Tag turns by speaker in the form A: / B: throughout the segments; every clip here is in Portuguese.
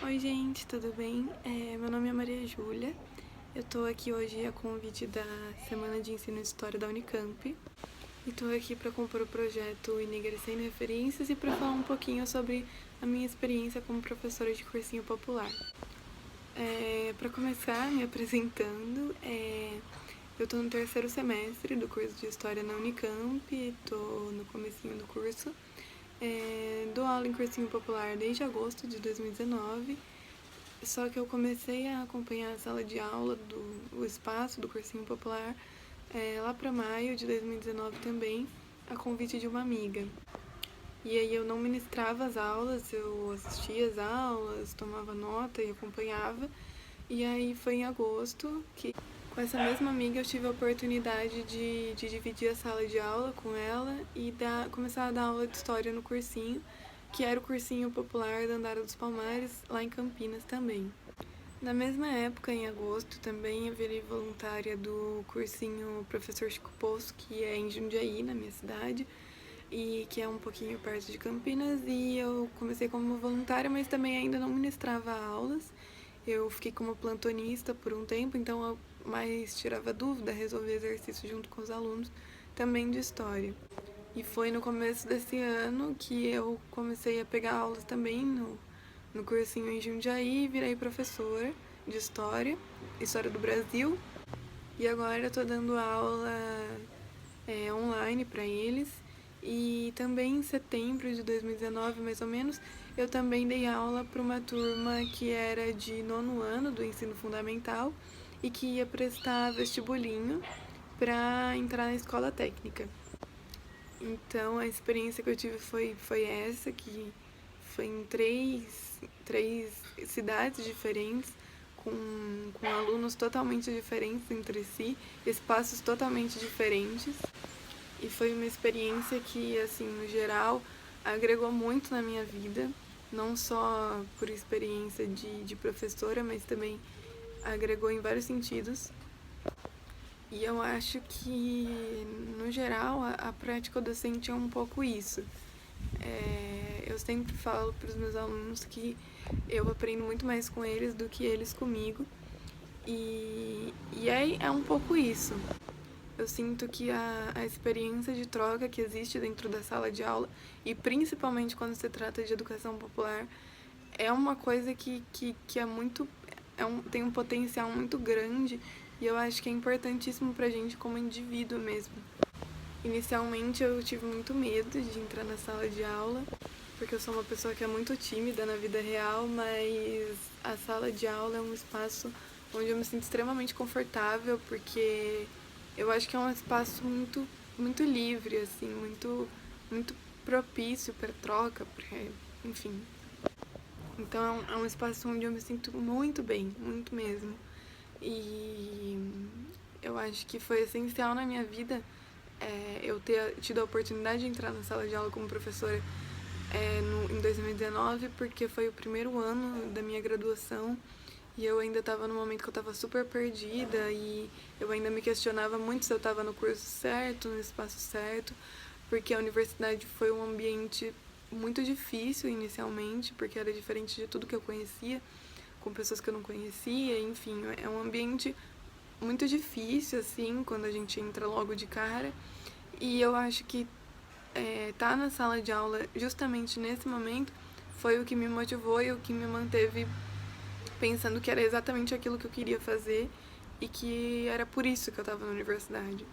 A: Oi gente, tudo bem? Meu nome é Maria Júlia. Eu tô aqui hoje a convite da Semana de Ensino e História da Unicamp. E tô aqui para compor o projeto Enegrecendo Referências e para falar um pouquinho sobre a minha experiência como professora de cursinho popular. Para começar, me apresentando, eu tô no terceiro semestre do curso de História na Unicamp, tô no comecinho do curso. Dou aula em cursinho popular desde agosto de 2019, só que eu comecei a acompanhar a sala de aula do espaço do cursinho popular lá para maio de 2019 também, a convite de uma amiga. E aí eu não ministrava as aulas, eu assistia as aulas, tomava nota e acompanhava. E aí foi em agosto que, com essa mesma amiga, eu tive a oportunidade de dividir a sala de aula com ela e começar a dar aula de história no cursinho, que era o cursinho popular da Andara dos Palmares, lá em Campinas também. Na mesma época, em agosto, também eu virei voluntária do cursinho Professor Chico Poço, que é em Jundiaí, na minha cidade, e que é um pouquinho perto de Campinas, e eu comecei como voluntária, mas também ainda não ministrava aulas. Eu fiquei como plantonista por um tempo, então eu mais tirava dúvida, resolvia exercício junto com os alunos, também de história. E foi no começo desse ano que eu comecei a pegar aulas também no cursinho em Jundiaí e virei professora de História do Brasil. E agora eu tô dando aula online para eles. E também em setembro de 2019, mais ou menos, eu também dei aula para uma turma que era de nono ano do ensino fundamental e que ia prestar vestibulinho para entrar na escola técnica. Então a experiência que eu tive foi essa, que foi em três cidades diferentes, com alunos totalmente diferentes entre si, espaços totalmente diferentes. E foi uma experiência que, assim, no geral, agregou muito na minha vida, não só por experiência de professora, mas também agregou em vários sentidos. E eu acho que, no geral, a prática docente é um pouco isso. Eu sempre falo para os meus alunos que eu aprendo muito mais com eles do que eles comigo. E é um pouco isso. Eu sinto que a experiência de troca que existe dentro da sala de aula, e principalmente quando se trata de educação popular, é uma coisa que é muito. Tem um potencial muito grande e eu acho que é importantíssimo pra gente como indivíduo mesmo. Inicialmente eu tive muito medo de entrar na sala de aula, porque eu sou uma pessoa que é muito tímida na vida real, mas a sala de aula é um espaço onde eu me sinto extremamente confortável, porque eu acho que é um espaço muito livre, assim, muito propício para troca, enfim. Então é um espaço onde eu me sinto muito bem, muito mesmo. E eu acho que foi essencial na minha vida eu ter tido a oportunidade de entrar na sala de aula como professora em 2019, porque foi o primeiro ano da minha graduação e eu ainda estava no momento que eu estava super perdida e eu ainda me questionava muito se eu estava no curso certo, no espaço certo, porque a universidade foi um ambiente muito difícil inicialmente, porque era diferente de tudo que eu conhecia, com pessoas que eu não conhecia, enfim, é um ambiente muito difícil, assim, quando a gente entra logo de cara. E eu acho que tá na sala de aula justamente nesse momento foi o que me motivou e o que me manteve pensando que era exatamente aquilo que eu queria fazer e que era por isso que eu estava na universidade.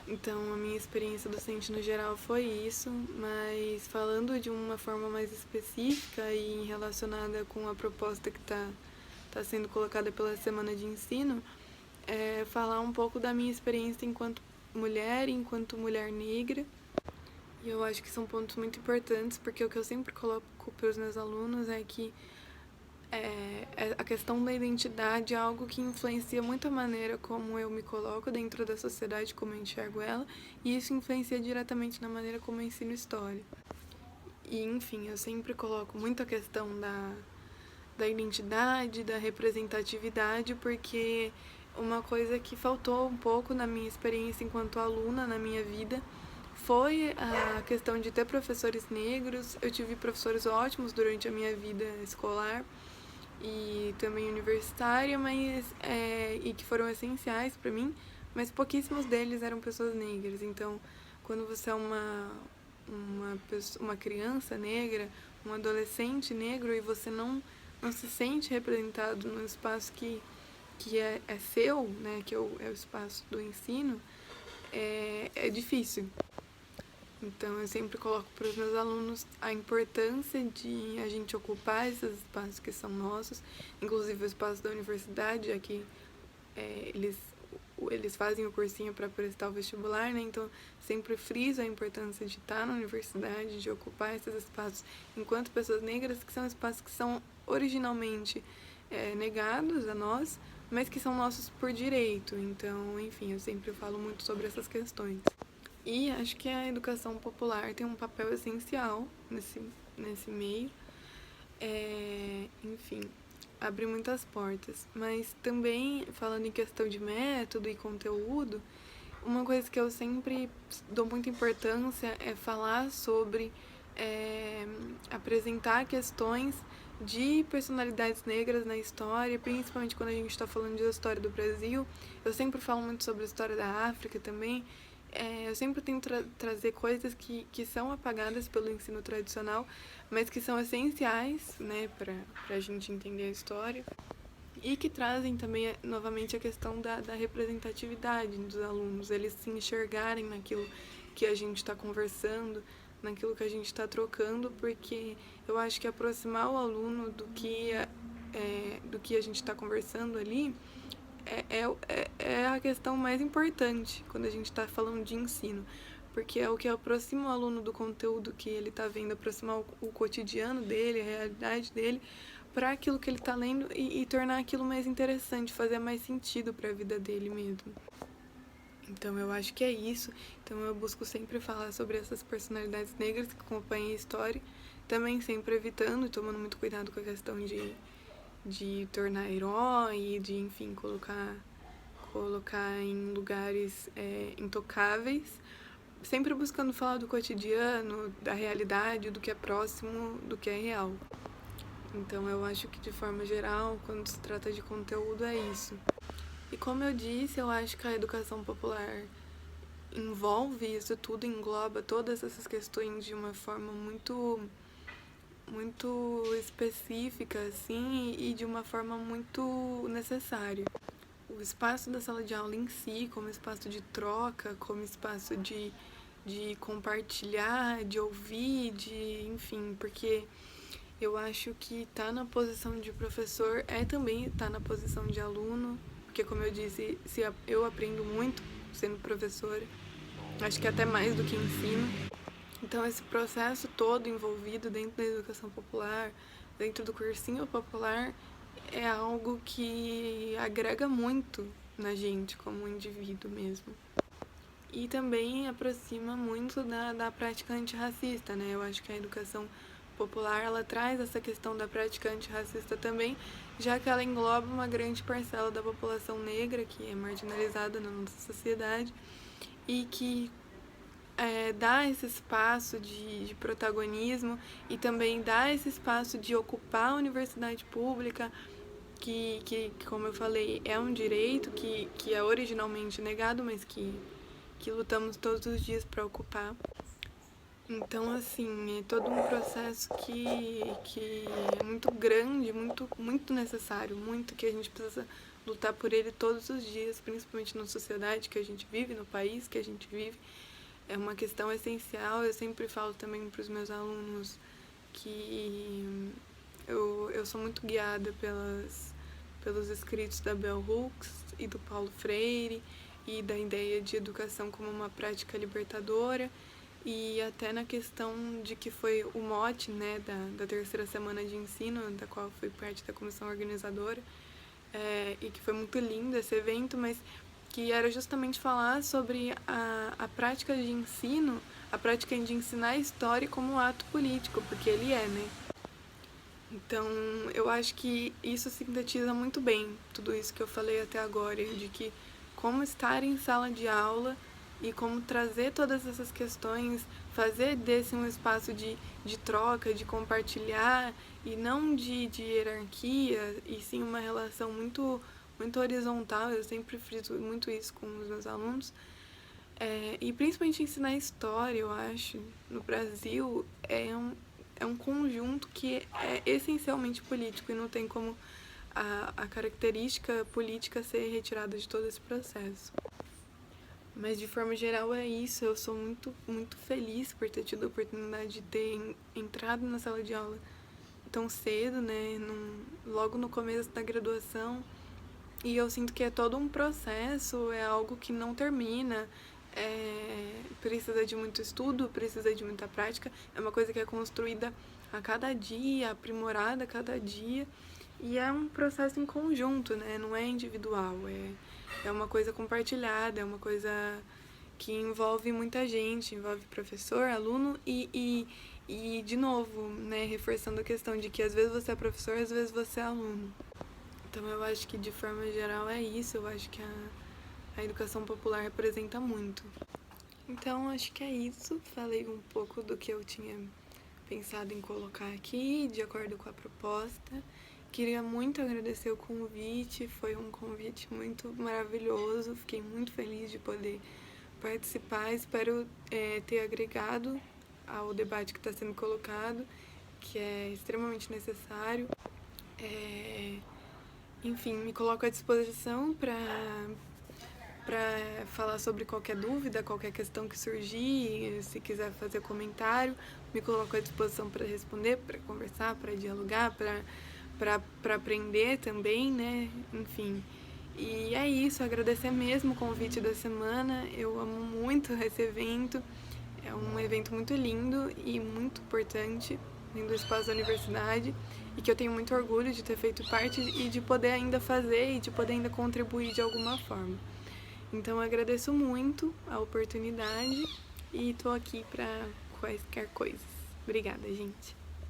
A: Então, a minha experiência docente no geral foi isso, mas falando de uma forma mais específica e relacionada com a proposta que tá sendo colocada pela Semana de Ensino, falar um pouco da minha experiência enquanto mulher negra. E eu acho que são pontos muito importantes, porque o que eu sempre coloco para os meus alunos é que a questão da identidade é algo que influencia muito a maneira como eu me coloco dentro da sociedade, como eu enxergo ela, e isso influencia diretamente na maneira como eu ensino história. E, enfim, eu sempre coloco muito a questão da identidade, da representatividade, porque uma coisa que faltou um pouco na minha experiência enquanto aluna, na minha vida, foi a questão de ter professores negros. Eu tive professores ótimos durante a minha vida escolar, e também universitária, mas e que foram essenciais para mim, mas pouquíssimos deles eram pessoas negras. Então, quando você é uma criança negra, um adolescente negro e você não se sente representado no espaço que é seu, né, que é o espaço do ensino, é difícil. Então, eu sempre coloco para os meus alunos a importância de a gente ocupar esses espaços que são nossos, inclusive o espaço da universidade, já que eles fazem o cursinho para prestar o vestibular, né? Então, sempre friso a importância de estar na universidade, de ocupar esses espaços enquanto pessoas negras, que são espaços que são originalmente negados a nós, mas que são nossos por direito. Então, enfim, eu sempre falo muito sobre essas questões. E acho que a educação popular tem um papel essencial nesse meio. Enfim, abre muitas portas. Mas também, falando em questão de método e conteúdo, uma coisa que eu sempre dou muita importância é falar sobre apresentar questões de personalidades negras na história, principalmente quando a gente está falando de história do Brasil. Eu sempre falo muito sobre a história da África também. Eu sempre tento trazer coisas que são apagadas pelo ensino tradicional, mas que são essenciais, né, para a gente entender a história. E que trazem também, novamente, a questão da representatividade dos alunos, eles se enxergarem naquilo que a gente está conversando, naquilo que a gente está trocando, porque eu acho que aproximar o aluno do que a gente está conversando ali é a questão mais importante quando a gente está falando de ensino, porque é o que aproxima o aluno do conteúdo que ele está vendo, aproximar o cotidiano dele, a realidade dele, para aquilo que ele está lendo e tornar aquilo mais interessante, fazer mais sentido para a vida dele mesmo. Então eu acho que é isso. Então eu busco sempre falar sobre essas personalidades negras que acompanham a história, também sempre evitando e tomando muito cuidado com a questão de tornar herói, de, enfim, colocar em lugares intocáveis, sempre buscando falar do cotidiano, da realidade, do que é próximo, do que é real. Então eu acho que de forma geral, quando se trata de conteúdo, é isso. E como eu disse, eu acho que a educação popular envolve isso tudo, engloba todas essas questões de uma forma muito específica, assim, e de uma forma muito necessária. O espaço da sala de aula em si, como espaço de troca, como espaço de compartilhar, de ouvir, enfim, porque eu acho que tá na posição de professor também tá na posição de aluno, porque como eu disse, eu aprendo muito sendo professora, acho que até mais do que ensino. Então esse processo todo envolvido dentro da educação popular, dentro do cursinho popular, é algo que agrega muito na gente como indivíduo mesmo. E também aproxima muito da prática antirracista, né? Eu acho que a educação popular, ela traz essa questão da prática antirracista também, já que ela engloba uma grande parcela da população negra que é marginalizada na nossa sociedade e que dá esse espaço de protagonismo e também dá esse espaço de ocupar a universidade pública, que como eu falei, é um direito que é originalmente negado, mas que lutamos todos os dias para ocupar. Então, assim, é todo um processo que é muito grande, muito necessário, muito que a gente precisa lutar por ele todos os dias, principalmente na sociedade que a gente vive, no país que a gente vive. É uma questão essencial. Eu sempre falo também para os meus alunos que eu sou muito guiada pelos escritos da Bell Hooks e do Paulo Freire e da ideia de educação como uma prática libertadora, e até na questão de que foi o mote, né, da terceira semana de ensino, da qual fui parte da comissão organizadora, e que foi muito lindo esse evento, mas que era justamente falar sobre a prática de ensino, a prática de ensinar a história como um ato político, porque ele né? Então, eu acho que isso sintetiza muito bem tudo isso que eu falei até agora, de que como estar em sala de aula e como trazer todas essas questões, fazer desse um espaço de troca, de compartilhar, e não de hierarquia, e sim uma relação muito horizontal. Eu sempre friso muito isso com os meus alunos. E principalmente ensinar história, eu acho, no Brasil, é um conjunto que é essencialmente político e não tem como a característica política ser retirada de todo esse processo. Mas de forma geral é isso, eu sou muito feliz por ter tido a oportunidade de ter entrado na sala de aula tão cedo, né, logo no começo da graduação, e eu sinto que é todo um processo, é algo que não termina, precisa de muito estudo, precisa de muita prática, é uma coisa que é construída a cada dia, aprimorada a cada dia, e é um processo em conjunto, né, não é individual, é uma coisa compartilhada, é uma coisa que envolve muita gente, envolve professor, aluno e de novo, né, reforçando a questão de que às vezes você é professor, às vezes você é aluno. Então eu acho que de forma geral é isso, eu acho que a educação popular representa muito. Então acho que é isso, falei um pouco do que eu tinha pensado em colocar aqui, de acordo com a proposta. Queria muito agradecer o convite, foi um convite muito maravilhoso, fiquei muito feliz de poder participar, espero ter agregado ao debate que está sendo colocado, que é extremamente necessário. Enfim, me coloco à disposição para falar sobre qualquer dúvida, qualquer questão que surgir, se quiser fazer comentário, me coloco à disposição para responder, para conversar, para dialogar, para aprender também, né? Enfim. E é isso, agradecer mesmo o convite da semana. Eu amo muito esse evento. É um evento muito lindo e muito importante dentro do espaço da universidade e que eu tenho muito orgulho de ter feito parte e de poder ainda fazer e de poder ainda contribuir de alguma forma. Então eu agradeço muito a oportunidade e estou aqui para quaisquer coisas. Obrigada, gente.